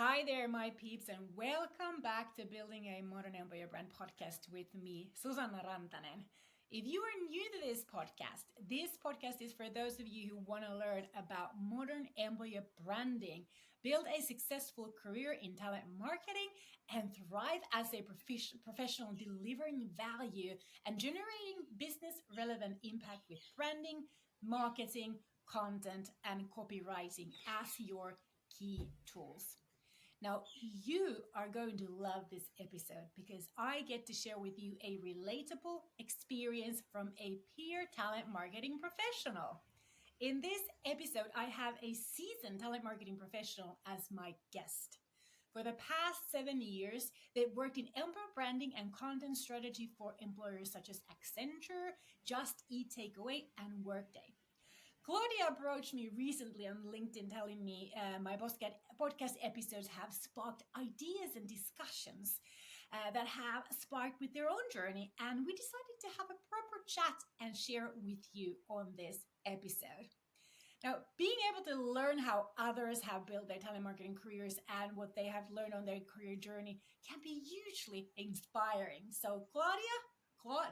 Hi there, my peeps, and welcome back to Building a Modern Employer Brand podcast with me, Susanna Rantanen. If you are new to this podcast is for those of you who want to learn about modern employer branding, build a successful career in talent marketing, and thrive as a professional delivering value and generating business relevant impact with branding, marketing, content, and copywriting as your key tools. Now, you are going to love this episode because I get to share with you a relatable experience from a peer talent marketing professional. In this episode, I have a seasoned talent marketing professional as my guest. For the past 7 years, they've worked in employer branding and content strategy for employers such as Accenture, Just Eat Takeaway, and Workday. Claudia approached me recently on LinkedIn telling me my podcast episodes have sparked ideas and discussions that have sparked with their own journey. And we decided to have a proper chat and share with you on this episode. Now, being able to learn how others have built their telemarketing careers and what they have learned on their career journey can be hugely inspiring. So, Claudia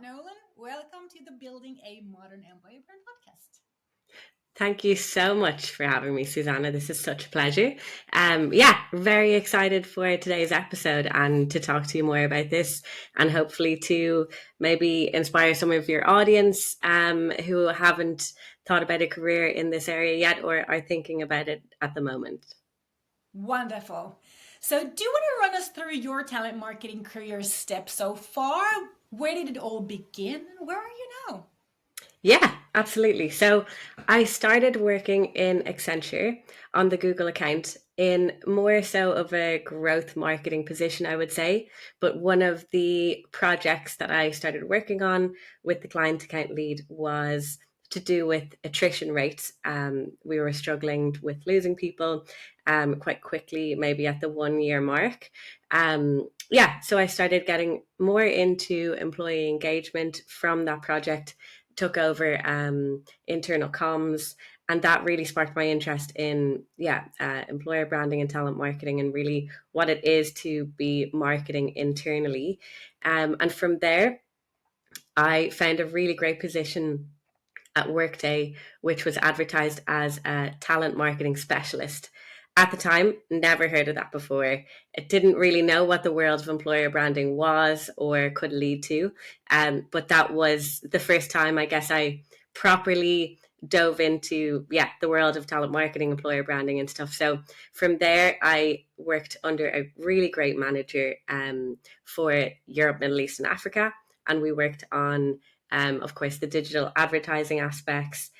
Nolan, welcome to the Building a Modern Employer Brand podcast. Thank you so much for having me, Susanna. This is such a pleasure. Very excited for today's episode and to talk to you more about this and hopefully to maybe inspire some of your audience who haven't thought about a career in this area yet or are thinking about it at the moment. Wonderful. So, do you want to run us through your talent marketing career steps so far? Where did it all begin and where are you now? Yeah, absolutely. So I started working in Accenture on the Google account in more so of a growth marketing position, I would say. But one of the projects that I started working on with the client account lead was to do with attrition rates. We were struggling with losing people quite quickly, maybe at the 1 year mark. So I started getting more into employee engagement from that project, took over internal comms, and that really sparked my interest in employer branding and talent marketing and really what it is to be marketing internally. And from there, I found a really great position at Workday, which was advertised as a talent marketing specialist. At the time, never heard of that before. It didn't really know what the world of employer branding was or could lead to. But that was the first time, I guess, I properly dove into the world of talent marketing, employer branding and stuff. So from there, I worked under a really great manager for Europe, Middle East and Africa. And we worked on of course, the digital advertising aspects,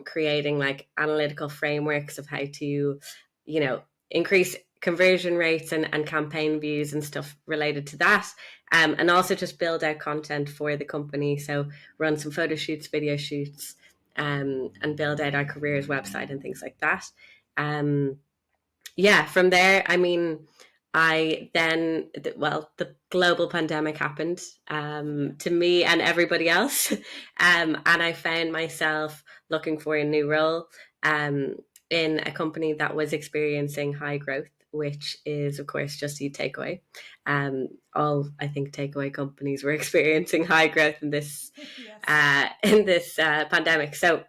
creating like analytical frameworks of how to, increase conversion rates and campaign views and stuff related to that. And also just build out content for the company. So run some photo shoots, video shoots, and build out our careers website and things like that. From there, I mean, the global pandemic happened to me and everybody else. And I found myself looking for a new role in a company that was experiencing high growth, which is, of course, Just Eat Takeaway. All, I think, takeaway companies were experiencing high growth in this, pandemic. So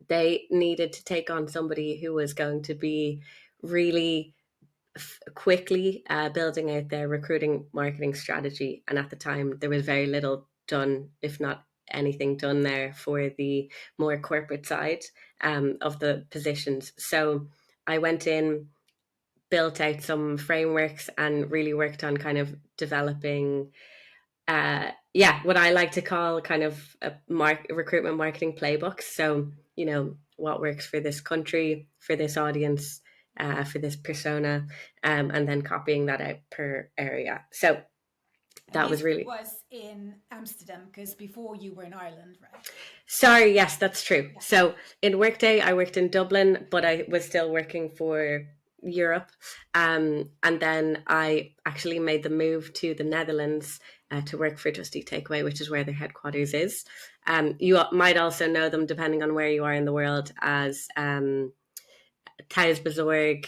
they needed to take on somebody who was going to be really quickly building out their recruiting marketing strategy. And at the time, there was very little done, if not anything done there for the more corporate side of the positions. So I went in, built out some frameworks and really worked on kind of developing what I like to call kind of a recruitment marketing playbooks. So, what works for this country, for this audience, for this persona, and then copying that out per area. So that was in Amsterdam because before you were in Ireland, right? Sorry, yes, that's true. Yeah. So in Workday, I worked in Dublin, but I was still working for Europe. And then I actually made the move to the Netherlands to work for Just Eat Takeaway, which is where their headquarters is. You might also know them, depending on where you are in the world, as Thuis Bezorg,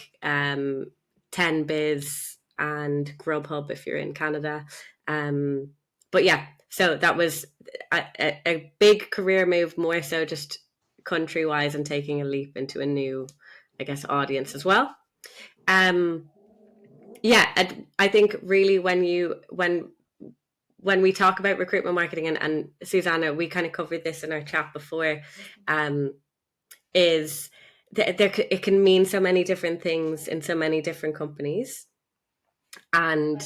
10Biz and Grubhub if you're in Canada. But yeah, so that was a big career move, more so just country wise and taking a leap into a new, I guess, audience as well. Um, yeah, I think really when we talk about recruitment marketing, and Susanna, we kind of covered this in our chat before, is it can mean so many different things in so many different companies. And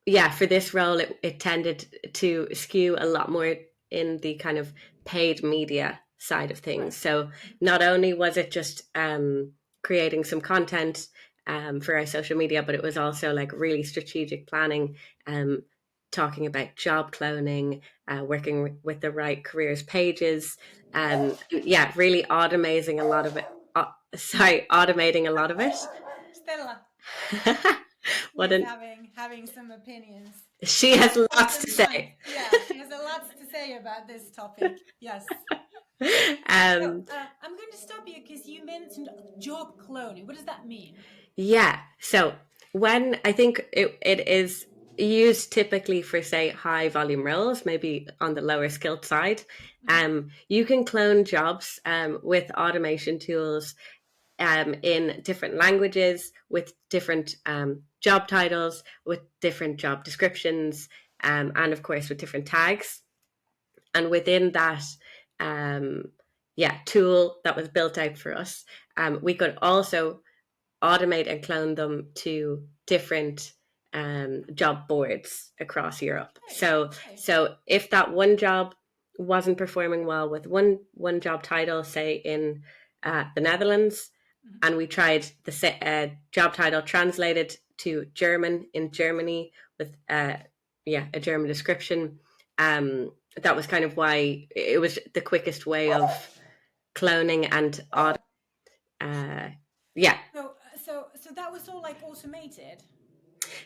yeah, for this role, it tended to skew a lot more in the kind of paid media side of things. Right. So not only was it just creating some content for our social media, but it was also like really strategic planning, talking about job cloning, working with the right careers pages. Yeah, really automating a lot of it. Automating a lot of it. Stella. What She's an having some opinions. She has lots to say. Yeah, she has a lot to say about this topic. Yes. So, I'm going to stop you because you mentioned job cloning. What does that mean? Yeah. So when I think it is used typically for, say, high volume roles, maybe on the lower skilled side, you can clone jobs with automation tools in different languages, with different job titles, with different job descriptions, and of course with different tags. And within that, tool that was built out for us, we could also automate and clone them to different job boards across Europe. So if that one job wasn't performing well with one job title, say in the Netherlands, and we tried the job title translated to German in Germany with a German description, that was kind of why it was the quickest way of cloning and yeah. So that was all like automated.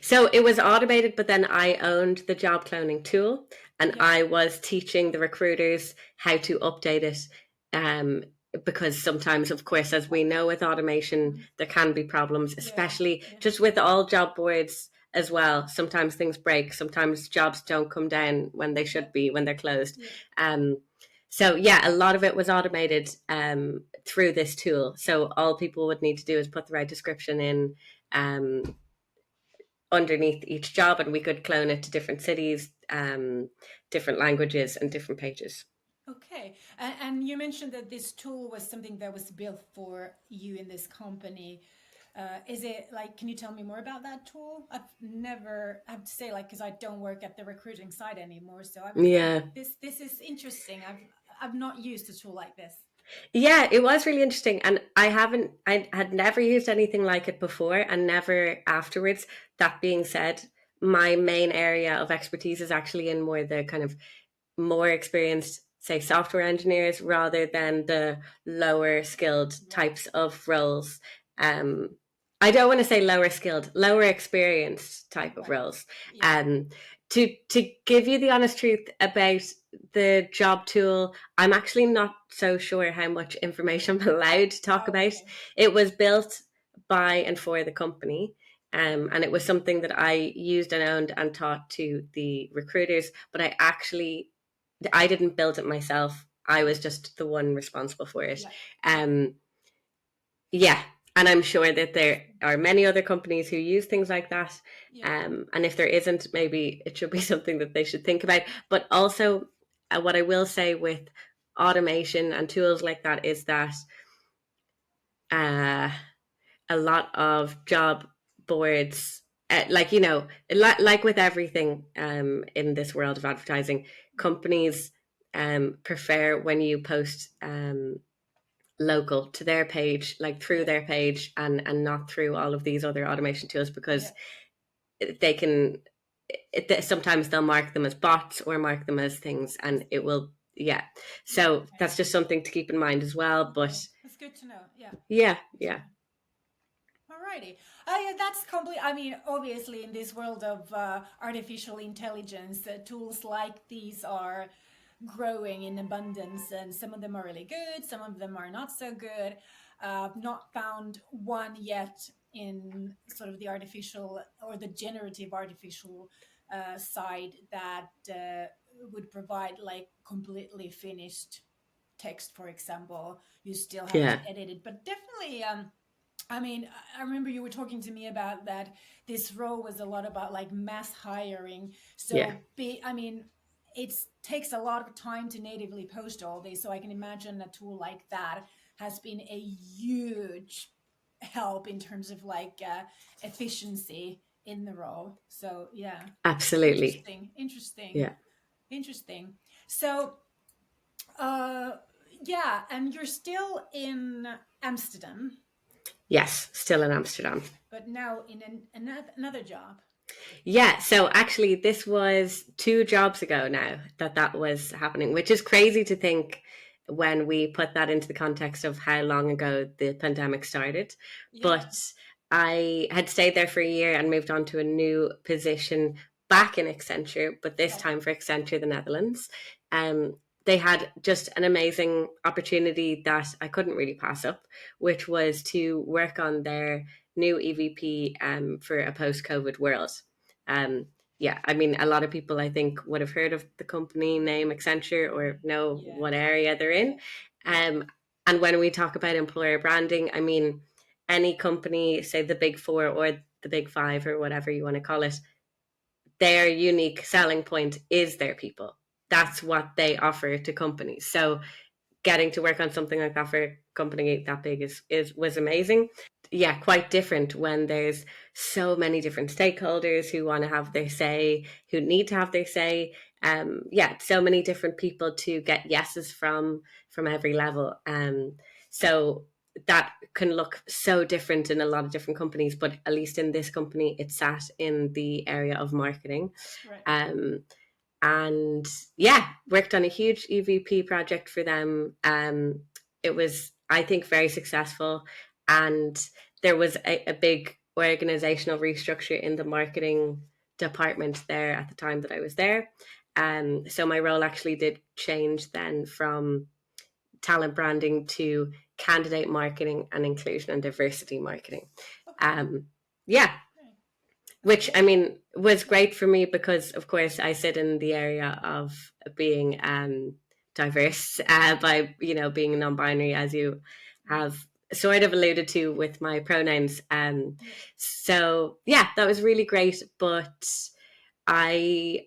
So it was automated, but then I owned the job cloning tool, and I was teaching the recruiters how to update it. Because sometimes, of course, as we know with automation, there can be problems, especially just with all job boards as well. Sometimes things break. Sometimes jobs don't come down when they should be, when they're closed. So yeah, a lot of it was automated through this tool. So all people would need to do is put the right description in underneath each job, and we could clone it to different cities, different languages, and different pages. Okay, and you mentioned that this tool was something that was built for you in this company. Is it like, can you tell me more about that tool? I have to say, like, because I don't work at the recruiting side anymore. So this is interesting. I've not used a tool like this. Yeah, it was really interesting. And I had never used anything like it before, and never afterwards. That being said, my main area of expertise is actually in more the kind of more experienced, say, software engineers rather than the lower skilled types of roles. I don't want to say lower skilled, lower experienced type of roles. To give you the honest truth about the job tool, I'm actually not so sure how much information I'm allowed to talk about. It was built by and for the company. And it was something that I used and owned and taught to the recruiters, but I didn't build it myself. I was just the one responsible for it. And I'm sure that there are many other companies who use things like that. And if there isn't, maybe it should be something that they should think about. But also, what I will say with automation and tools like that is that a lot of job boards, like with everything in this world of advertising, companies prefer when you post local to their page, like through their page, and not through all of these other automation tools, because they can sometimes they'll mark them as bots or mark them as things, and it will so that's just something to keep in mind as well. But it's good to know. Yeah. Alrighty. That's complete. I mean, obviously, in this world of artificial intelligence, tools like these are growing in abundance, and some of them are really good, some of them are not so good. Not found one yet in sort of the artificial or the generative artificial side that would provide like completely finished text, for example. You still have to Yeah. edit it, but definitely. I mean, I remember you were talking to me about that. This role was a lot about like mass hiring. Yeah. So, I mean, it takes a lot of time to natively post all this. So I can imagine a tool like that has been a huge help in terms of like efficiency in the role. So yeah, Absolutely. interesting, interesting, Yeah. interesting. So uh, yeah, and you're still in Amsterdam, Yes, still in Amsterdam. but now in another job. Yeah, so actually, this was 2 jobs ago now that that was happening, which is crazy to think when we put that into the context of how long ago the pandemic started. Yeah. But I had stayed there for a year and moved on to a new position back in Accenture, but this Okay. time for Accenture the Netherlands. Um, they had just an amazing opportunity that I couldn't really pass up, which was to work on their new EVP for a post COVID world. Um, yeah, I mean, a lot of people I think would have heard of the company name Accenture or know Yeah. what area they're in. Yeah. Um, and when we talk about employer branding, I mean, any company, say the big four or the big five or whatever you want to call it, their unique selling point is their people. That's what they offer to companies. So getting to work on something like that for a company that big is was amazing. Yeah, quite different when there's so many different stakeholders who want to have their say, who need to have their say. Yeah, so many different people to get yeses from every level. So that can look so different in a lot of different companies, but at least in this company, it sat in the area of marketing. Right. Um, and yeah, worked on a huge EVP project for them. It was, I think, very successful, and there was a big organizational restructure in the marketing department there at the time that I was there. So my role actually did change then from talent branding to candidate marketing and inclusion and diversity marketing. Okay. Um, yeah, Okay. which I Okay. mean was great for me because of course I sit in the area of being diverse by being non-binary, as you Mm. have sort of alluded to with my pronouns. Yeah. So yeah, that was really great. But I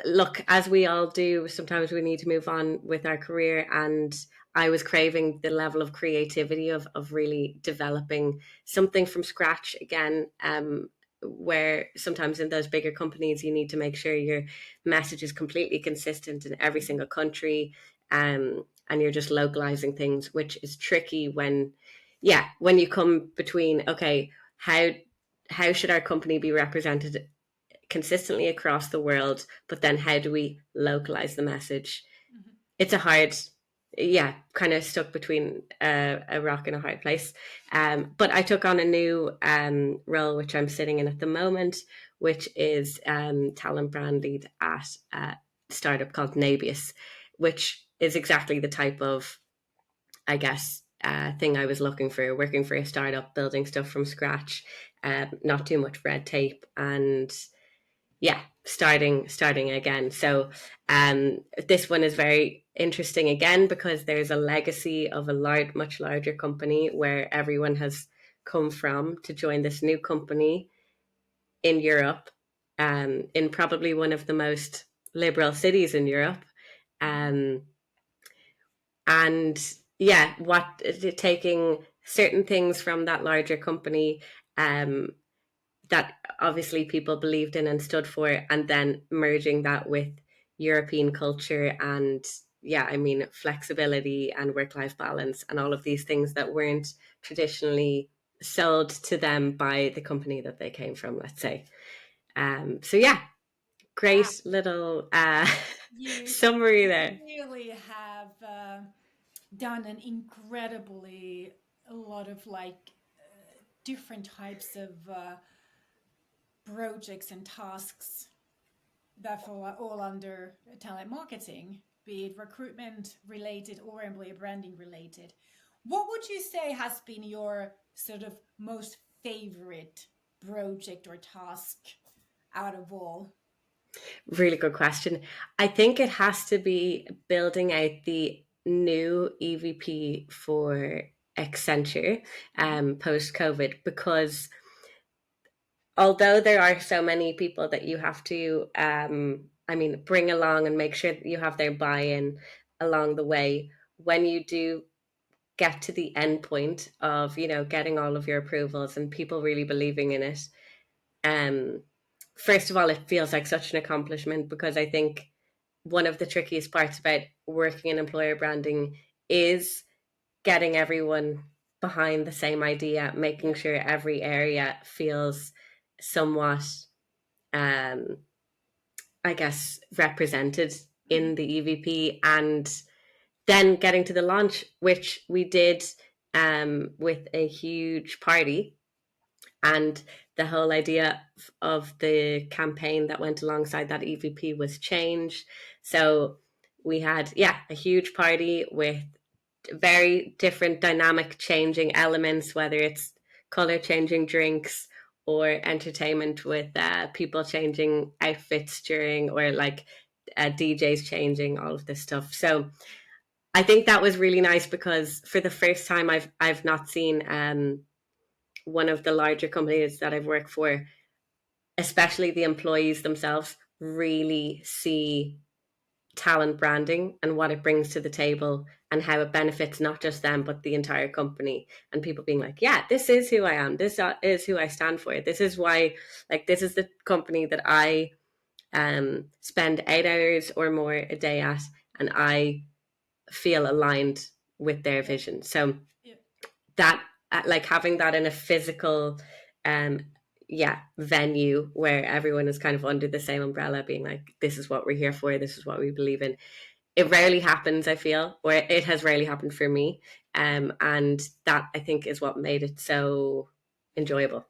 look, as we all do, sometimes we need to move on with our career, and I was craving the level of creativity of really developing something from scratch again. Where sometimes in those bigger companies you need to make sure your message is completely consistent in every Mhm. single country, and you're just localizing things, which is tricky when, yeah, when you come between, okay, how should our company be represented consistently across the world, but then how do we localize the message? Mhm. It's a hard, yeah, kind of stuck between a rock and a hard place. But I took on a new role, which I'm sitting in at the moment, which is talent brand lead at a startup called Nabius, which is exactly the type of, I guess, thing I was looking for, working for a startup, building stuff from scratch, not too much red tape, and yeah, starting again. So this one is very interesting again because there's a legacy of a much larger company where everyone has come from to join this new company in Europe, in probably one of the most liberal cities in Europe. Mhm. um, and yeah, what taking certain things from that larger company, um, that obviously people believed in and stood for, and then merging that with European culture and, yeah, I mean, flexibility and work life balance and all of these things that weren't traditionally sold to them by the company that they came from, let's say. So yeah, Wow. great little You summary there. really have done an incredibly a lot of like different types of projects and tasks that fall all under talent marketing, be it recruitment related or employer branding related. What would you say has been your sort of most favorite project or task out of all? Really good question. I think it has to be building out the new EVP for Accenture post COVID, because although there are so many people that you have to, bring along and make sure that you have their buy-in along the way, when you do get to the end point of, getting all of your approvals and people really believing in it, um, first of all, it feels like such an accomplishment, because I think one of the trickiest parts about working in employer branding is getting everyone behind the same idea, making sure every area feels somewhat, um, I guess, represented in the EVP, and then getting to the launch, which we did with a huge party. And the whole idea of the campaign that went alongside that EVP was changed. So we had, a huge party with very different dynamic changing elements, whether it's color changing drinks or entertainment with people changing outfits during, or like DJs changing, all of this stuff. So I think that was really nice, because for the first time I've not seen one of the larger companies that I've worked for, especially the employees themselves, really see talent branding and what it brings to the table, and how it benefits not just them but the entire company, and people being like, yeah, this is who I am, this is who I stand for, this is why, like, this is the company that I spend 8 hours or more a day at, and I feel aligned with their vision. So Yeah. that, like, having that in a physical um venue where everyone is kind of under the same umbrella, being like, this is what we're here for, this is what we believe in, it rarely happens, I feel, or it has rarely happened for me, and that, I think, is what made it so enjoyable.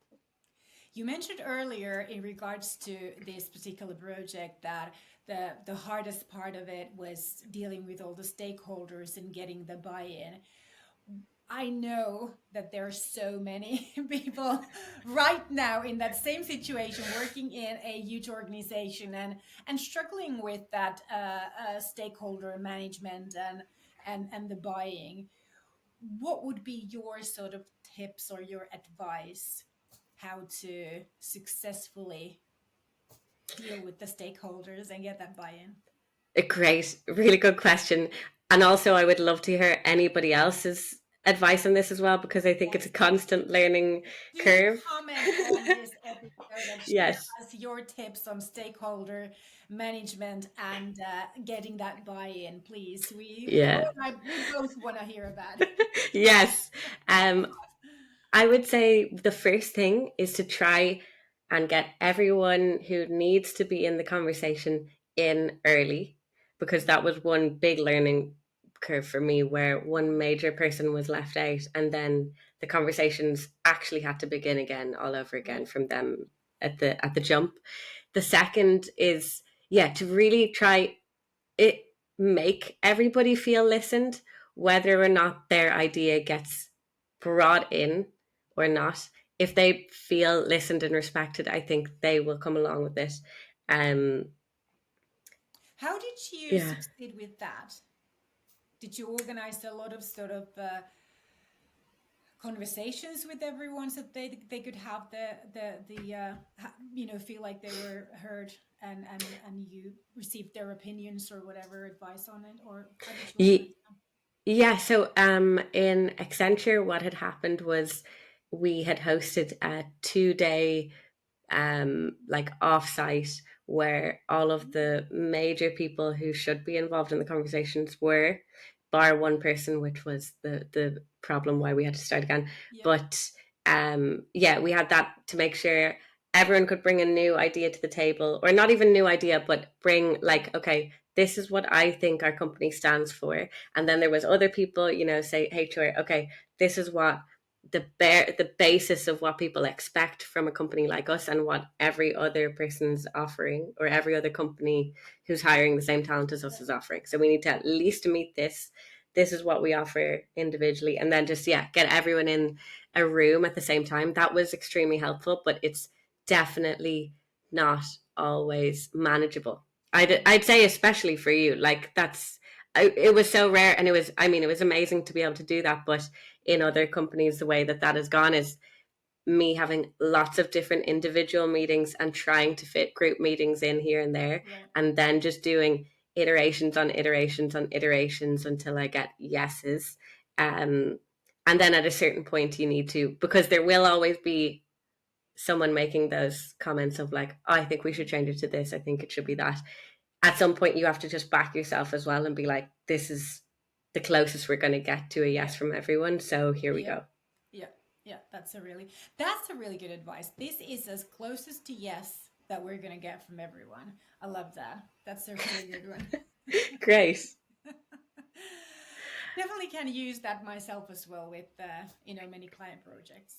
You mentioned earlier in regards to this particular project that the hardest part of it was dealing with all the stakeholders and getting the buy-in. I know that there are so many people right now in that same situation, working in a huge organization and struggling with that stakeholder management and the buying. What would be your sort of tips or your advice how to successfully deal with the stakeholders and get that buy-in? A great, really good question. And also, I would love to hear anybody else's advice on this as well, because I think it's Yes. a constant learning Do curve. comment on this episode and share Yes. us your tips on stakeholder management and getting that buy-in, please. Yeah. We both want to hear about it. Yes. Um, I would say the first thing is to try and get everyone who needs to be in the conversation in early, because that was one big learning curve for me, where one major person was left out, and then the conversations actually had to begin again, all over Yeah. again, from them at the jump. The second is, to really try it, make everybody feel listened, whether or not their idea gets brought in or not. If they feel listened and respected, I think they will come along with it. um How did you yeah succeed with that? Did you organize a lot of sort of conversations with everyone so they could have feel like they were heard and you received their opinions or whatever advice on it, or how did you organize Ye- yeah, so in Accenture, what had happened was we had hosted a 2 day like offsite, where all of them? the major people who should be involved in the conversations were, bar one person, which was the problem why we had to start again. Yeah. But we had that to make sure everyone could bring a new idea to the table, or not even new idea, but bring, like, okay, this is what I think our company stands for. And then there was other people, say HR, okay, this is what the basis of what people expect from a company like us, and what every other person's offering, or every other company who's hiring the same talent as us is offering. So we need to at least meet this. this is what we offer individually, and then just get everyone in a room at the same time. That was extremely helpful, but it's definitely not always manageable. I'd say, especially for you, like it was so rare, and it was amazing to be able to do that. But in other companies, the way that has gone is me having lots of different individual meetings and trying to fit group meetings in here and there, Right. and then just doing iterations on iterations on iterations until I get yeses. And then at a certain point you need to, because there will always be someone making those comments of like, oh, I think we should change it to this, I think it should be that. At some point you have to just back yourself as well and be like, this is the closest we're going to get to a Yeah. yes from everyone, so here we Yeah. go. Yeah. Yeah. That's a really good advice. This is as closest to yes that we're gonna get from everyone. I love that. That's a really good one. Great. Definitely can use that myself as well with many client projects.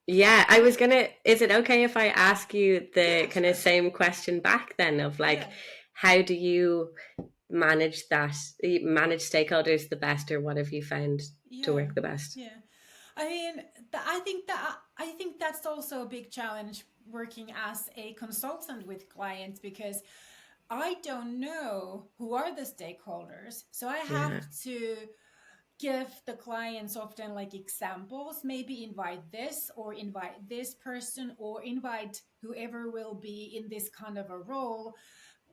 Yeah, I was gonna. Is it okay if I ask you the Yeah, kind of sure. same question back then of like, Yeah. how do you manage that? Manage stakeholders the best, or what have you found to Yeah. work the best? Yeah. I mean, I think that's also a big challenge working as a consultant with clients because I don't know who are the stakeholders. So I have Yeah, to give the clients often like examples, maybe invite this or invite this person or invite whoever will be in this kind of a role.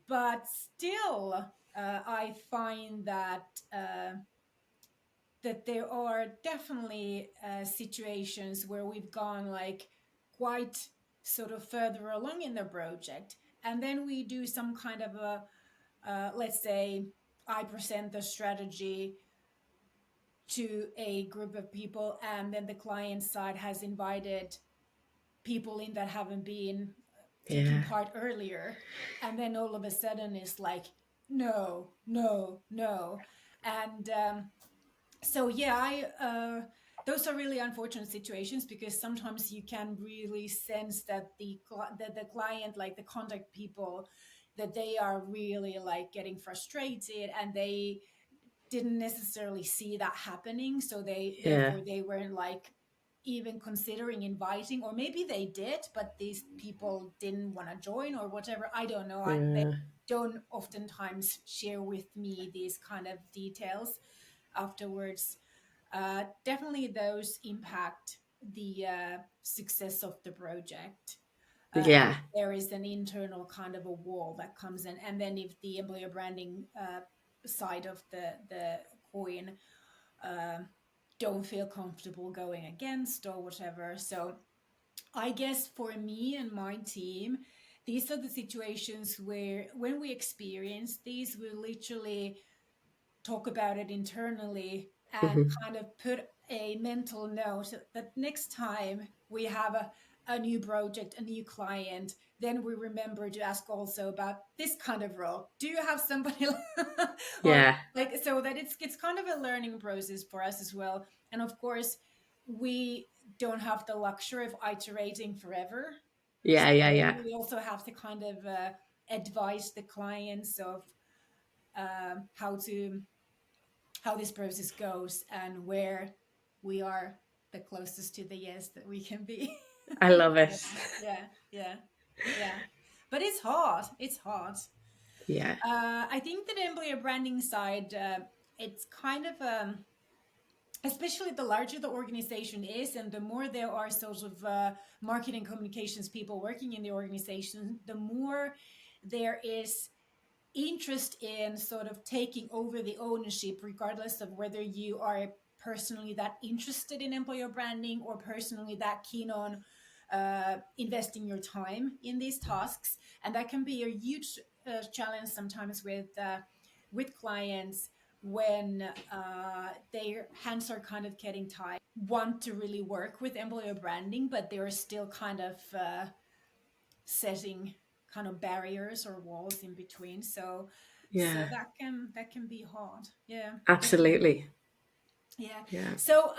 But still, I find that there are definitely situations where we've gone like quite sort of further along in the project, and then we do some kind of a let's say I present the strategy to a group of people, and then the client side has invited people in that haven't been taking yeah, part earlier, and then all of a sudden it's like no, no, no. And so yeah, I those are really unfortunate situations because sometimes you can really sense that the client, like the contact people, that they are really like getting frustrated and they didn't necessarily see that happening, so yeah, they weren't like even considering inviting, or maybe they did but these people didn't want to join or whatever. I don't know. They yeah, don't oftentimes share with me these kind of details afterwards. Definitely those impact the success of the project. If yeah, there is an internal kind of a wall that comes in, and then if the employer branding side of the coin uh, don't feel comfortable going against or whatever. So I guess for me and my team, these are the situations where when we experience these, we literally talk about it internally and hmm, kind of put a mental note that next time we have a new project, a new client, then we remember to ask also about this kind of role. Do you have somebody or yeah, like, so that it's kind of a learning process for us as well. And of course, we don't have the luxury of iterating forever. yeah, yeah, So yeah. we also have to kind of advise the clients of how to how this process goes and where we are the closest to the yes that we can be. I love it. Yeah, yeah, yeah, yeah. But it's hard. It's hard. Yeah, I think that employer branding side, it's kind of especially the larger the organization is, and the more there are sort of marketing communications people working in the organization, the more there is interest in sort of taking over the ownership, regardless of whether you are personally that interested in employer branding or personally that keen on investing your time in these tasks. And that can be a huge challenge sometimes with clients when their hands are kind of getting tied. Want to really work with employer branding, but they're still kind of setting kind of barriers or walls in between. So yeah, that can be hard. Yeah, definitely. absolutely. Yeah. Yeah. So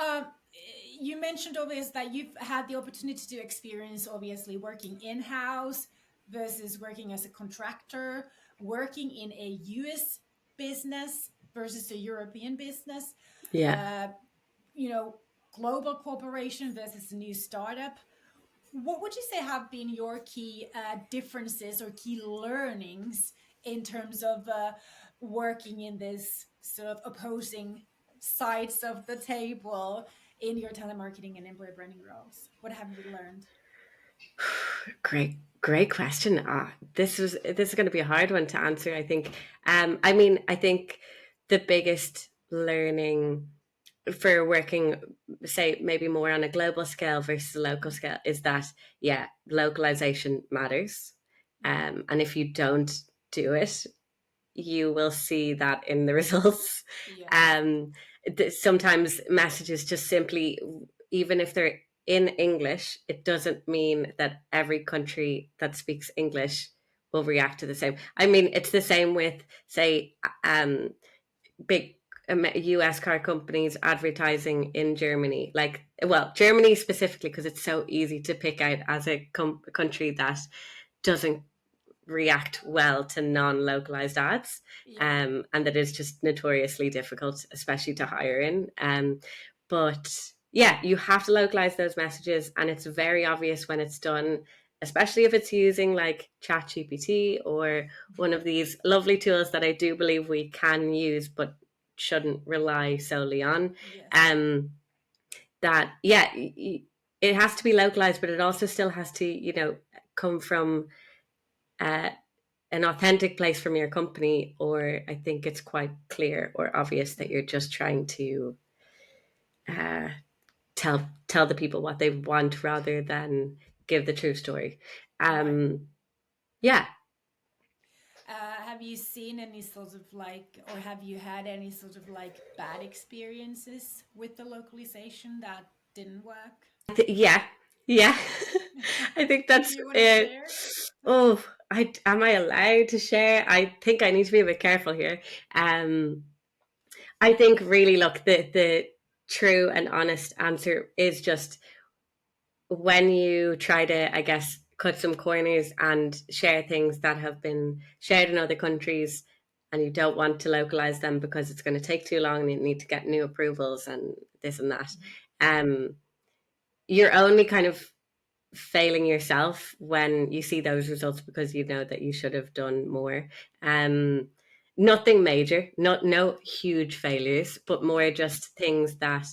you mentioned obviously that you've had the opportunity to experience obviously working in house versus working as a contractor, working in a US business versus a European business, Yeah. uh, global corporation versus a new startup. What would you say have been your key differences or key learnings in terms of working in this sort of opposing sides of the table in your telemarketing and employer branding roles? What have you learned? Great question. This is going to be a hard one to answer, I think. I think the biggest learning for working, say, maybe more on a global scale versus a local scale, is that, yeah, localization matters. And if you don't do it, you will see that in the results. Yeah. Um, Sometimes messages just simply, even if they're in English, it doesn't mean that every country that speaks English will react to the same. I mean, it's the same with, say, big US car companies advertising in Germany. Like, well, Germany specifically, because it's so easy to pick out as a country that doesn't react well to non-localized ads, Yeah. and that is just notoriously difficult, especially to hire in. But yeah, you have to localize those messages, and it's very obvious when it's done, especially if it's using like ChatGPT or one of these lovely tools that I do believe we can use but shouldn't rely solely on. Yes. That, yeah, it has to be localized, but it also still has to, come from uh, an authentic place from your company, or I think it's quite clear or obvious that you're just trying to uh, tell the people what they want rather than give the true story. Right. Yeah. Have you seen any sort of like, or have you had any sort of like bad experiences with the localization that didn't work? Yeah, yeah. I think Do that's you want to it. share? Oh, I am I allowed to share? I think I need to be a bit careful here. Um, I think really, look, the true and honest answer is just, when you try to, I guess, cut some corners and share things that have been shared in other countries, and you don't want to localize them because it's going to take too long and you need to get new approvals and this and that, Mhm. um, you're only kind of failing yourself when you see those results, because you know that you should have done more. Um, Nothing major, not no huge failures, but more just things that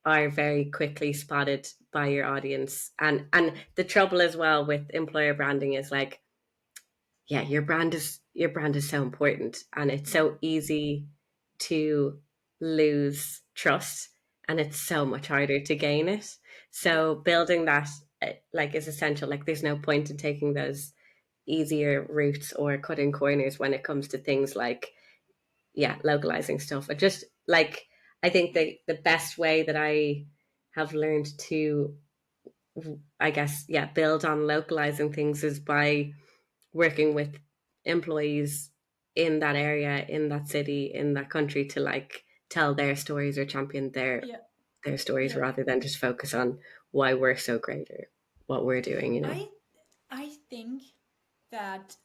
are very quickly spotted by your audience. And the trouble as well with employer branding is, like, yeah, your brand is so important, and it's so Mhm. easy to lose trust, and it's so much harder to gain it. Yeah. So building that, like, is essential. Like, there's no point in taking those easier routes or cutting corners when it comes to things like, yeah, localizing stuff. I just, like, I think the best way that I have learned to, I guess, yeah, build on localizing things is by working with employees in that area, in that city, in that country, to, like, tell their stories or champion Yeah. their stories, Yeah. rather than just focus on why we're so great or what we're doing. I I think that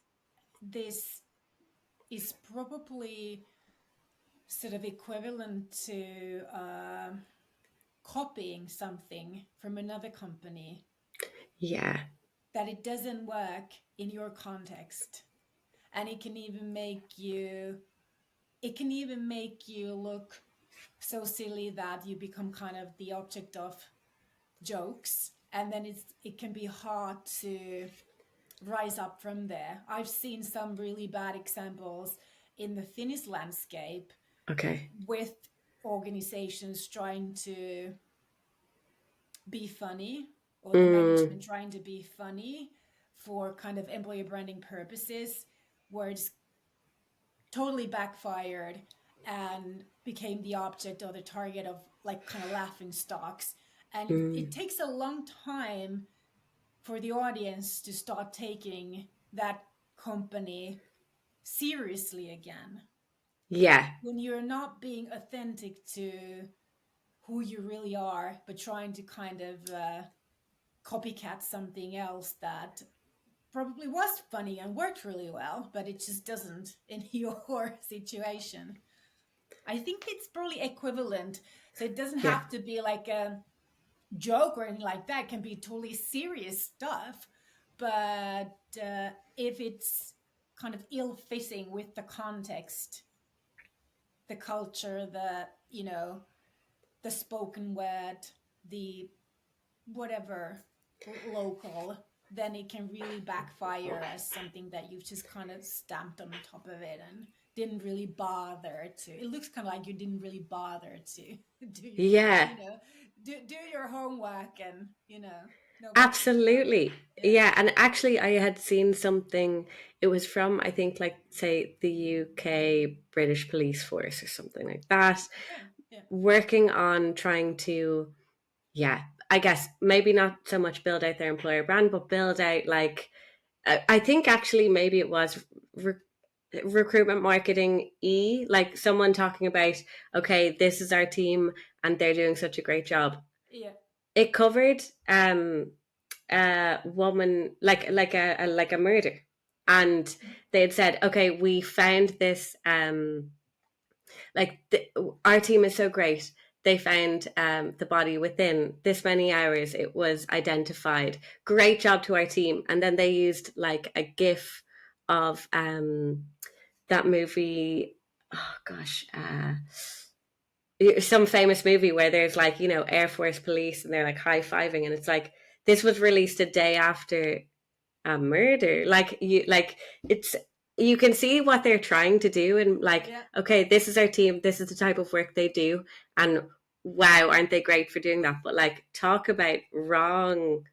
this is probably sort of equivalent to copying something from another company, Yeah. that it doesn't work in your context, and it can even make you look so silly that you become kind of the object of jokes, and then it can be hard to rise up from there. I've seen some really bad examples in the Finnish landscape Okay. with organizations trying to be funny, or the Mm, management trying to be funny for kind of employer branding purposes, where it's totally backfired and became the object or the target of like kind of laughing stocks. And it mm, takes a long time for the audience to start taking that company seriously again, yeah. when you're not being authentic to who you really are, but trying to kind of copycat something else that probably was funny and worked really well, but it just doesn't in your situation. I think it's probably equivalent. So it doesn't Yeah. have to be like a joke or anything like that. It can be totally serious stuff. But if it's kind of ill-fitting with the context, the culture, the spoken word, the whatever local, then it can really backfire as something that you've just kind of stamped on top of it and didn't really bother to. It looks kind of like you didn't really bother to do your, Yeah, do your homework and, nobody should know. absolutely. Yeah. Yeah, and actually, I had seen something. It was from, I think, like, say, the UK British Police Force or something like that, Oh, yeah. working on trying to, yeah, I guess maybe not so much build out their employer brand, but build out, like, I think actually maybe it was re- recruitment marketing like someone talking about, okay, this is our team and they're doing such a great job. Yeah. It covered a woman, like a murder, and they had said, okay, we found this, like our team is so great, they found the body within this many hours, it was identified, great job to our team. And then they used like a gif of that movie, oh gosh, some famous movie where there's, like, Air Force police and they're like high-fiving, and it's like, this was released a day after a murder. It's, you can see what they're trying to do, and like, Yeah. okay, this is our team, this is the type of work they do, and wow, aren't they great for doing that? But like, talk about wrong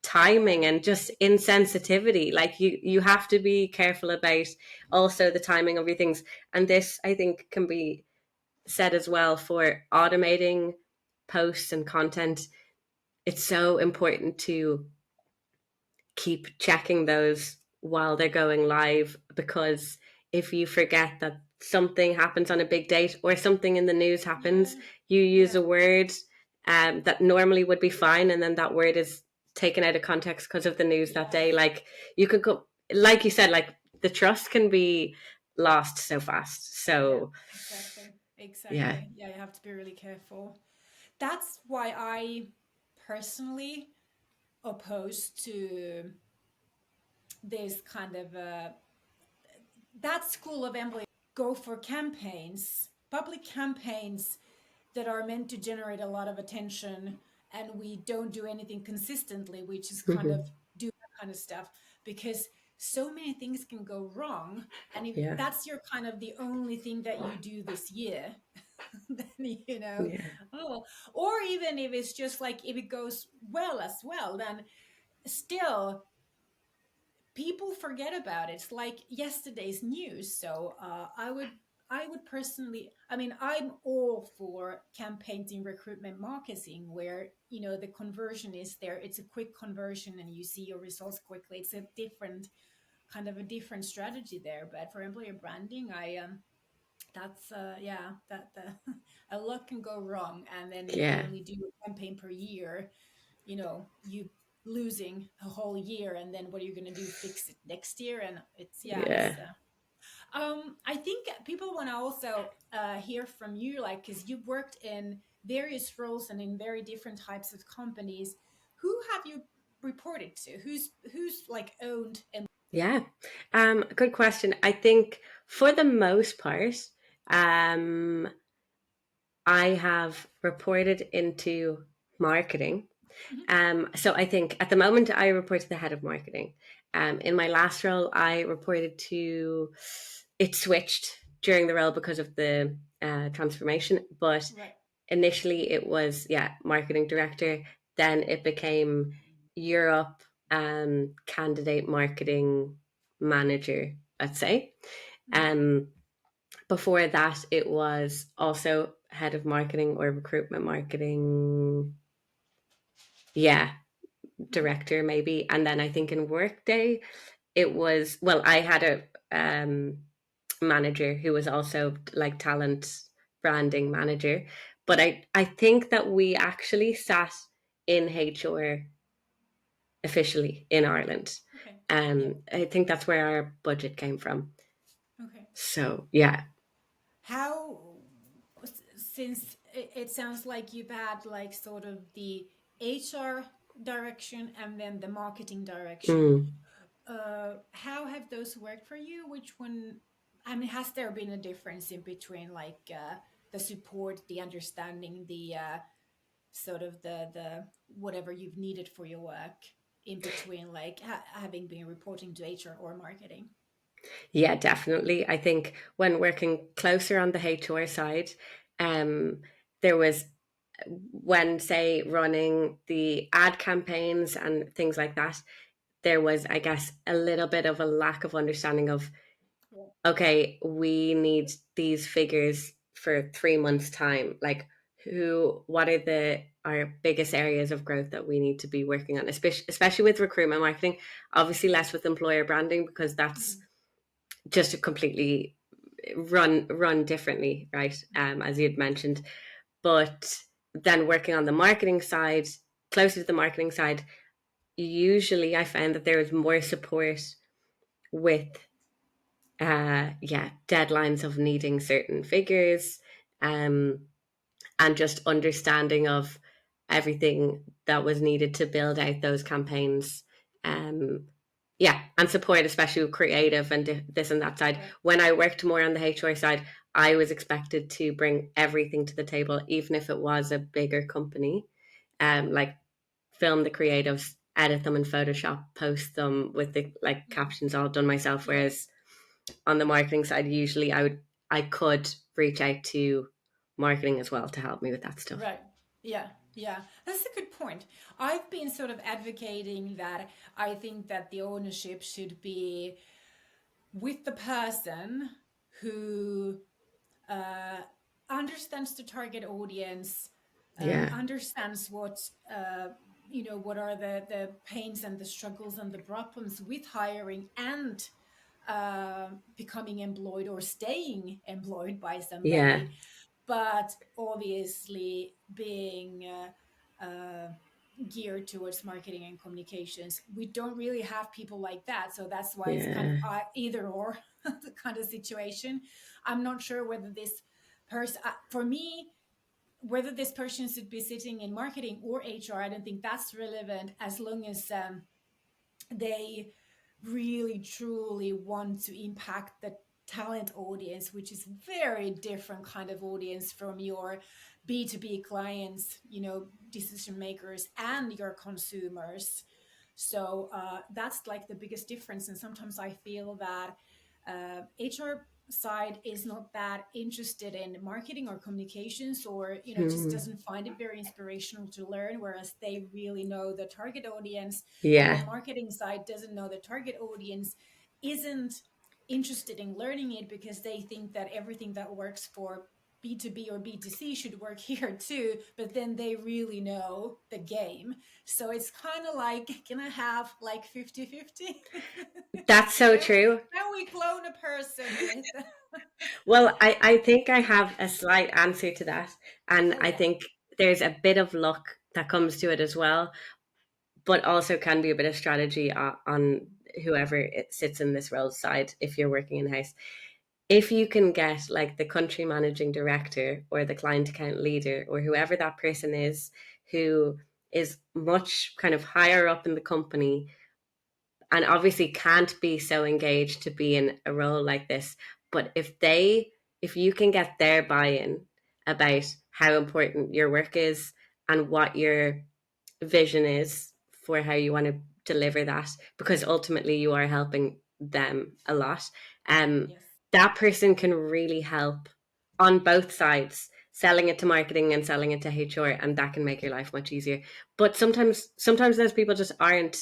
timing Yeah. and just insensitivity. Like, you have to be careful about also the timing of your things. And this, I think, can be said as well for automating posts and content. It's so important to keep checking those while they're going live, because if you forget that something happens on a big date or something in the news happens, Yeah. you use Yeah. a word that normally would be fine, and then that word is taken out of context because of the news that Yeah. day. Like, you could go, like you said, like, the trust can be lost so fast. Yeah. So Exactly. yeah. Exactly. Yeah, you have to be really careful. That's why I personally opposed to this kind of that school of employee go for campaigns, public campaigns that are meant to generate a lot of attention, and we don't do anything consistently. We just kind Mhm. of do that kind of stuff because so many things can go wrong. And if Yeah. that's your kind of the only thing that you do this year, then Yeah. oh, or even if it's just like if it goes well as well, then still people forget about it. It's like yesterday's news. So I would personally, I mean, I'm all for campaigns in recruitment marketing where the conversion is there. It's a quick conversion and you see your results quickly. It's a different kind of a different strategy there. But for employer branding, I that's yeah, that the a lot can go wrong. And then if you Yeah. only do a campaign per year, you losing a whole year, and then what are you going to do, fix it next year? And it's yeah, Yeah. I think people want to also hear from you, like, because you've worked in various roles and in very different types of companies. Who have you reported to? Who's like owned and Yeah. Good question. I think for the most part, um, I have reported into marketing. Mhm. So I think at the moment I report to the head of marketing. In my last role, I reported to, it switched during the role because of the transformation, but right? initially it was, yeah, marketing director. Then it became Europe candidate marketing manager, let's say. Mhm. Um, Before that, it was also head of marketing or recruitment marketing. Yeah, Mhm. director maybe. And then I think in Workday, it was, well, I had a manager who was also like talent branding manager. But I think that we actually sat in HR officially in Ireland. Okay. Yeah. I think that's where our budget came from. Okay. So yeah. How? since it sounds like you've had like sort of the HR direction and then the marketing direction, Mm. how have those worked for you? Which one? I mean, has there been a difference in between like the support, the understanding, the sort of the whatever you've needed for your work in between, like having been reporting to HR or marketing? Yeah, definitely. I think when working closer on the HR side, um, there was when, say, running the ad campaigns and things like that, there was, I guess, a little bit of a lack of understanding of, Yeah. okay, we need these figures for 3 months' time. Like, what are our biggest areas of growth that we need to be working on, especially with recruitment marketing, obviously less with employer branding because that's Mm, just a completely run differently, right? As you had mentioned, but then working on the marketing side, closer to the marketing side, usually I found that there was more support with deadlines of needing certain figures, um and just understanding of everything that was needed to build out those campaigns. um and support, especially with creative and this and that side. yeah. When I worked more on the HR side, I was expected to bring everything to the table, even if it was a bigger company. Like, film the creatives, edit them in Photoshop, post them with the like Mm, captions all done myself. yeah. Whereas on the marketing side, usually I could reach out to marketing as well to help me with that stuff. Right. Yeah. Yeah. That's a good point. I've been sort of advocating that I think that the ownership should be with the person who uh, understands the target audience, Yeah, understands what what are the pains and the struggles and the problems with hiring and becoming employed or staying employed by yeah, somebody, but obviously being geared towards marketing and communications. We don't really have people like that, so that's why it's kind of yeah. either or the kind of situation. I'm not sure whether this person, for me, whether this person should be sitting in marketing or HR. I don't think that's relevant as long as they really truly want to impact the talent audience, which is very different kind of audience from your B2B clients, decision makers and your consumers. So that's like the biggest difference. And sometimes I feel that HR side is not that interested in marketing or communications, or just Hmm. doesn't find it very inspirational to learn, whereas they really know the target audience. And Yeah, then marketing side doesn't know the target audience, isn't interested in learning it because they think that everything that works for B2B or B2C should work here too, but then they really know the game. So it's kind of like, can I have like 50-50? that's so can we true. can we clone a person with Well, I think I have a slight answer to that. And oh I yeah. think there's a bit of luck that comes to it as well, but also can be a bit of strategy on whoever it sits in this role side if you're working in house. If you can get like the country managing director or the client account leader or whoever that person is, who is much kind of higher up in the company and obviously can't be so engaged to be in a role like this, but if you can get their buy-in about how important your work is and what your vision is for how you want to deliver that, because ultimately you are helping them a lot. um Yes. that person can really help on both sides, selling it to marketing and selling it to HR, and that can make your life much easier. But sometimes those people just aren't,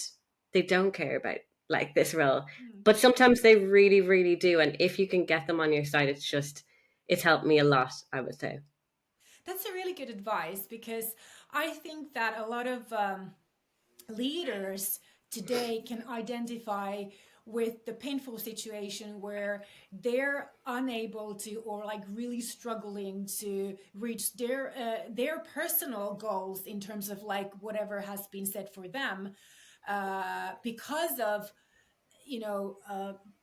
they don't care about like this role, Mm. but sometimes they really really do, and if you can get them on your side, it's helped me a lot, I would say. That's a really good advice because I think that a lot of leaders today can identify with the painful situation where they're unable to, or like really struggling to reach their personal goals in terms of like whatever has been set for them because of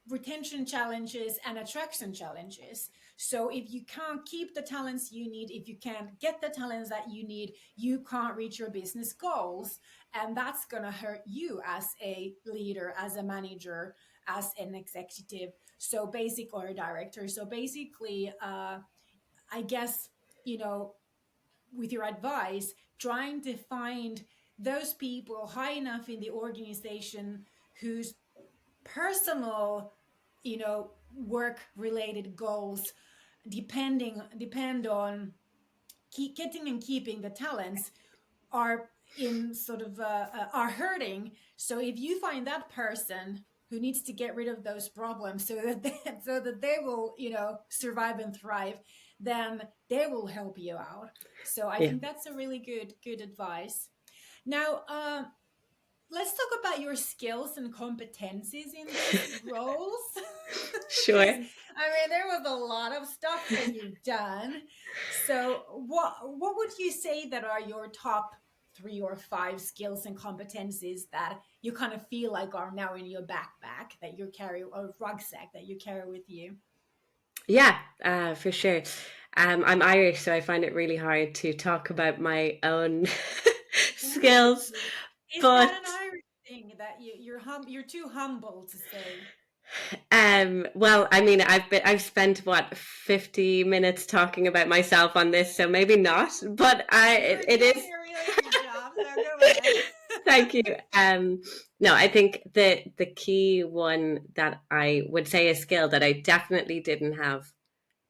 retention challenges and attraction challenges. So if you can't keep the talents you need, if you can't get the talents that you need, you can't reach your business goals. And that's going to hurt you as a leader, as a manager, as an executive. So basic or a director. So basically, I guess, you know, with your advice, trying to find those people high enough in the organization whose personal, work related goals depend on getting and keeping the talents are in sort of are hurting. So if you find that person who needs to get rid of those problems so that they will survive and thrive, then they will help you out. So I Yeah. think that's a really good advice. Now, let's talk about your skills and competencies in these roles. Because Sure. I mean, there was a lot of stuff that you've done. So what would you say that are your top 3 or 5 skills and competencies that you kind of feel like are now in your backpack that you carry, or rucksack that you carry with you? Yeah, for sure. I'm Irish, so I find it really hard to talk about my own skills. Really? Is that an But Irish thing that you're too humble to say? well, I mean, I've spent what 50 minutes talking about myself on this, so maybe not. But You're it doing is. a really good job, so go ahead. Thank you. No, I think the key one that I would say a skill that I definitely didn't have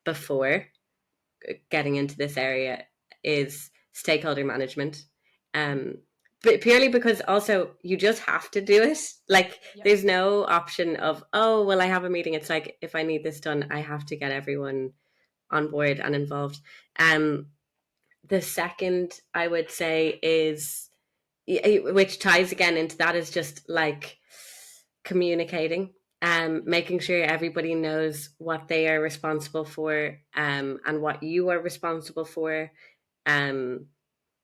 before getting into this area is stakeholder management. Um, but purely because also you just have to do it. Like Yep. there's no option of, oh, well, I have a meeting. It's like if I need this done, I have to get everyone on board and involved. Um, the second I would say is, which ties again into that, is just like communicating, making sure everybody knows what they are responsible for, and what you are responsible for. Um,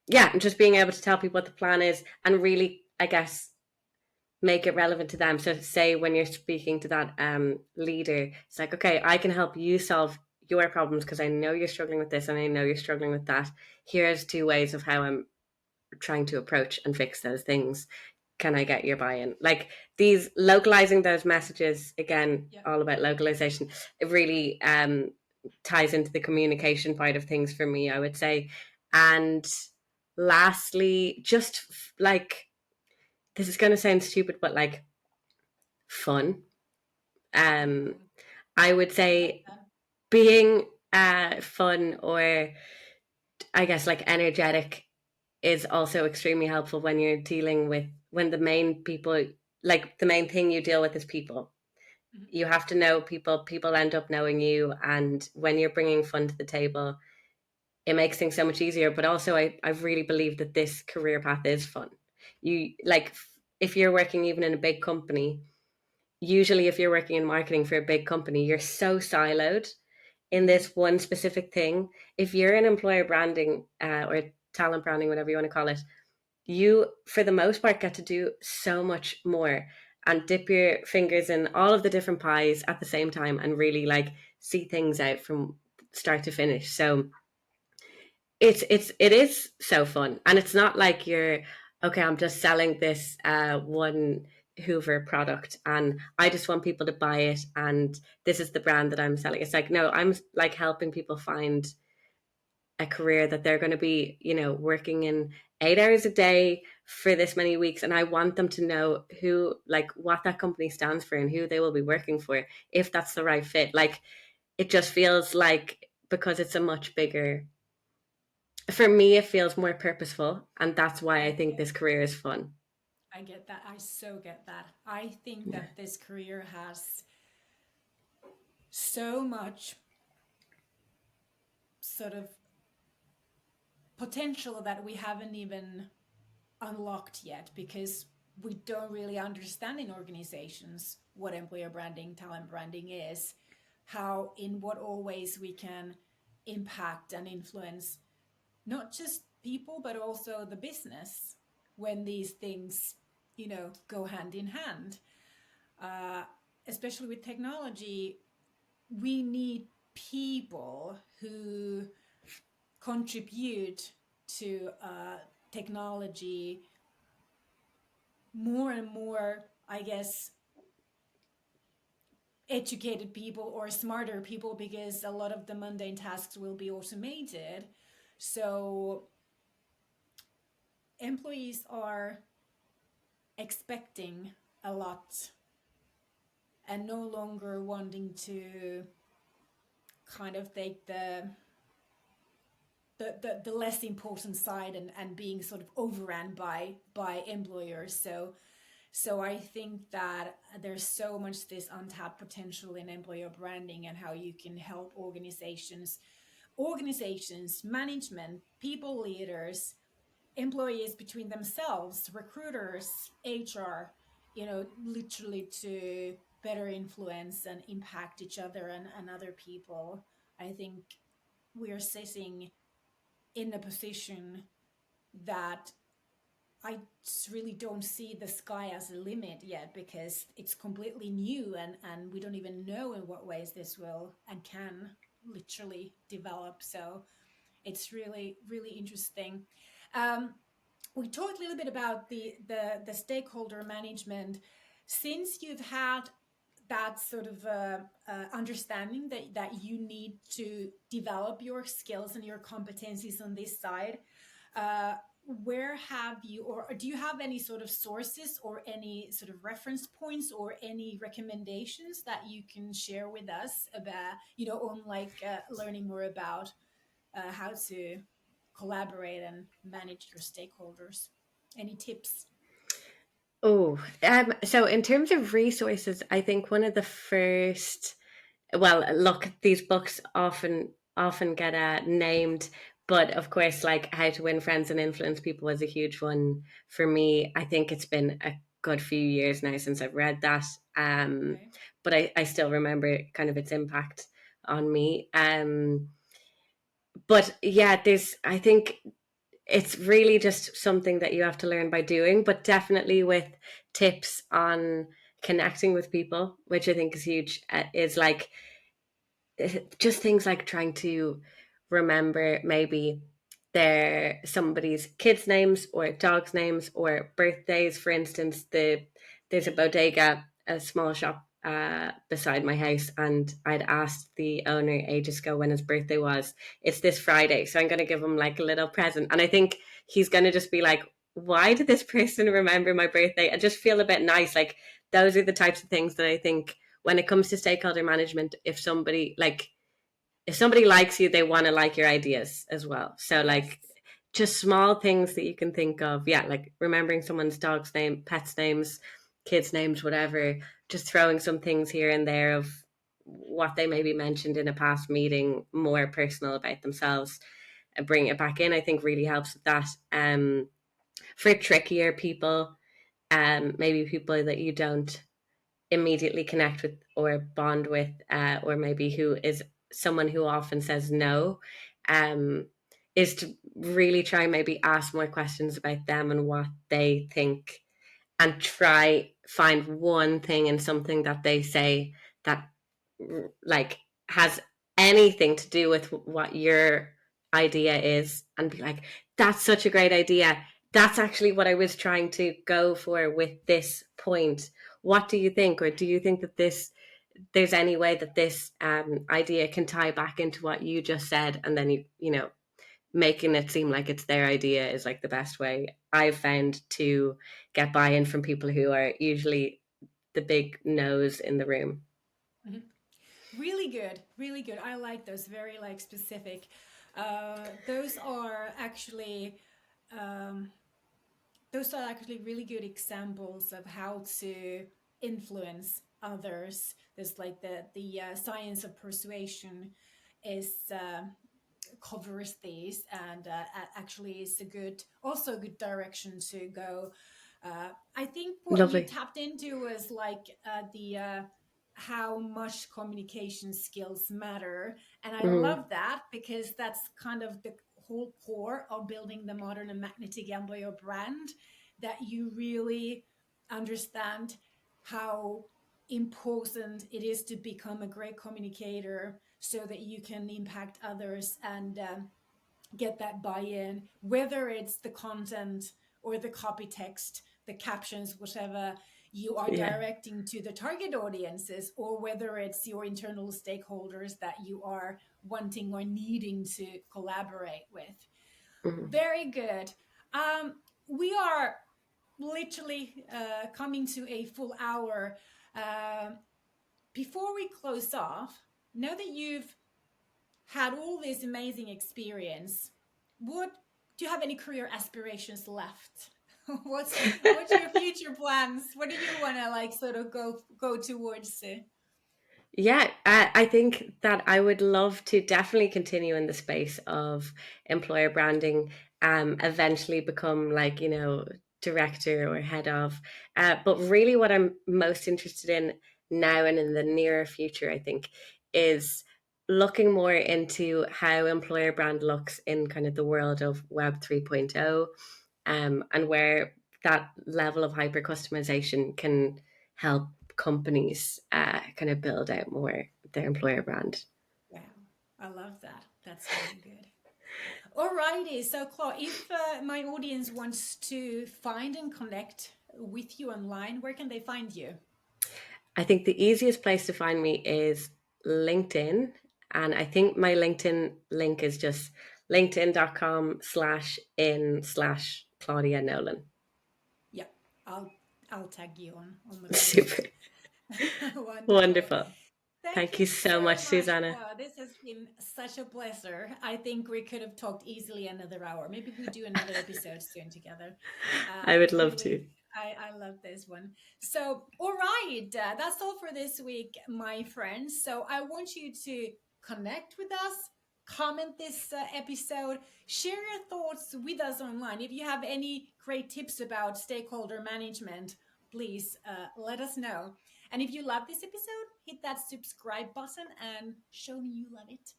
yeah, and just being able to tell people what the plan is and really, I guess, make it relevant to them. So, say when you're speaking to that leader, it's like, okay, I can help you solve your problems because I know you're struggling with this and I know you're struggling with that. Here's 2 ways of how I'm trying to approach and fix those things. Can I get your buy-in? Like these localizing those messages again, Yep. all about localization. It really ties into the communication part of things for me, I would say. And lastly, just like, this is going to sound stupid, but like fun. Um, Mm, I would I like say that. being fun, or I guess like energetic, is also extremely helpful when you're dealing with, when the main people, like the main thing you deal with is people. Mhm. You have to know people, people end up knowing you, and when you're bringing fun to the table, it makes things so much easier. But also I really believe that this career path is fun. You like, if you're working even in a big company, usually if you're working in marketing for a big company, you're so siloed in Mhm. this one specific thing. If you're in employer branding, or talent branding, whatever you want to call it, you for the most part get to do so much more and dip your fingers in all of the different pies at the same time and really like see things out from start to finish. So it is so fun, and it's not like you're, okay, I'm just selling this one Hoover product and I just want people to buy it and this is the brand that I'm selling. It's like, no, I'm like helping people find a career that they're going to be, working in 8 hours a day for this many weeks. And I want them to know who, like, what that company stands for and who they will be working for, if that's the right fit. Like, it just feels like, because it's a much bigger, for me, it feels more purposeful. And that's why I think Okay. this career is fun. I get that. I so get that. I think Yeah. that this career has so much sort of potential that we haven't even unlocked yet, because we don't really understand in organizations what employer branding, talent branding is, how, in what all ways we can impact and influence not just people, but also the business when these things, go hand in hand. uh, especially with technology, we need people who contribute to technology more and more, I guess, educated people or smarter people, because a lot of the mundane tasks will be automated. So employees are expecting a lot and no longer wanting to kind of take the less important side, and being sort of overrun by employers. So I think that there's so much this untapped potential in employer branding, and how you can help organizations, management, people leaders, employees between themselves, recruiters, HR, literally to better influence and impact each other, and other people. I think we are sitting in a position that I really don't see the sky as a limit yet, because it's completely new, and we don't even know in what ways this will and can literally develop. So it's really, really interesting. Um, we talked a little bit about the stakeholder management. Since you've had that sort of understanding that you need to develop your skills and your competencies on this side, uh, where have you, or do you have any sort of sources or any sort of reference points or any recommendations that you can share with us about, on like learning more about how to collaborate and manage your stakeholders? Any tips? Oh, so in terms of resources, I think one of the first, well, look, these books often get named, but of course, like How to Win Friends and Influence People was a huge one for me. I think it's been a good few years now since I've read that, Okay. but I still remember kind of its impact on me. But yeah, I think it's really just something that you have to learn by doing, but definitely with tips on connecting with people, which I think is huge, is like just things like trying to remember maybe somebody's kids' names or dogs' names or birthdays. For instance, there's a bodega, a small shop beside my house, and I'd asked the owner ages ago when his birthday was. It's this Friday, so I'm going to give him like a little present, and I think he's going to just be like, "Why did this person remember my birthday?" And just feel a bit nice. Like those are the types of things that I think when it comes to stakeholder management, if somebody likes you, they want to like your ideas as well. So Yes. like just small things that you can think of. Yeah, like remembering someone's dog's name, pets' names, kids' names, whatever. Just throwing some things here and there of what they maybe mentioned in a past meeting, more personal about themselves, and bring it back in. I think really helps with that. For trickier people, maybe people that you don't immediately connect with or bond with, or maybe who is someone who often says no, um, is to really try and maybe ask more questions about them and what they think, and try find one thing in something that they say that like has anything to do with what your idea is, and be like, that's such a great idea, that's actually what I was trying to go for with this point. What do you think? Or do you think that there's any way that this idea can tie back into what you just said? And then making it seem like it's their idea is like the best way I've found to get buy-in from people who are usually the big nose in the room. Mhm. Really good, really good. I like those, very like specific. Those are actually um, really good examples of how to influence others. There's like the science of persuasion is covers these, and actually is also a good direction to go. I think what you Lovely. tapped into was like the how much communication skills matter, and I Mm, love that, because that's kind of the whole core of building the modern and magnetic employer brand, that you really understand how important it is to become a great communicator so that you can impact others and get that buy-in, whether it's the content or the copy text, the captions, whatever you are Yeah. directing to the target audiences, or whether it's your internal stakeholders that you are wanting or needing to collaborate with. Mhm. Very good. We are literally coming to a full hour. Um Before we close off, now that you've had all this amazing experience, what do you have any career aspirations left? What's your future plans? What do you want to like sort of go towards? Yeah, I think that I would love to definitely continue in the space of employer branding, eventually become like, director or head of. But really, what I'm most interested in now and in the nearer future, I think, is looking more into how employer brand looks in kind of the world of Web 3.0, and where that level of hyper customization can help companies kind of build out more their employer brand. Wow, I love that. That's really good. Alrighty, so Claude, if my audience wants to find and connect with you online, where can they find you? I think the easiest place to find me is LinkedIn. And I think my LinkedIn link is just linkedin.com/in/Claudia Nolan. Yeah, I'll I'll tag you on the Super. post. Wonderful. Wonderful. Thank Thank you you so so much, much, Susanna. Claude. This has been such a pleasure. I think we could have talked easily another hour. Maybe we do another episode soon together. I would love Really, to. I love this one. So, all right, that's all for this week, my friends. So, I want you to connect with us, comment this episode, share your thoughts with us online. If you have any great tips about stakeholder management, please let us know. And if you love this episode, hit that subscribe button and show me you love it.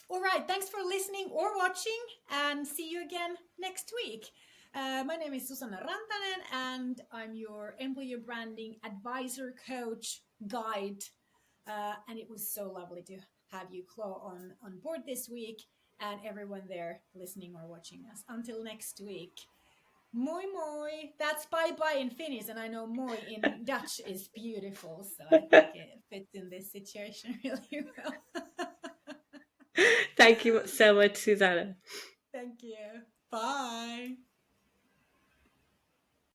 All right, thanks for listening or watching, and see you again next week. My name is Susanna Rantanen, and I'm your employer branding advisor, coach, guide. And it was so lovely to have you, Chloe, on board this week, and everyone there listening or watching us. Until next week. Moi moi. That's bye bye in Finnish, and I know moi in Dutch is beautiful, so I think it fits in this situation really well. Thank you so much, Susanna. Thank you. Bye.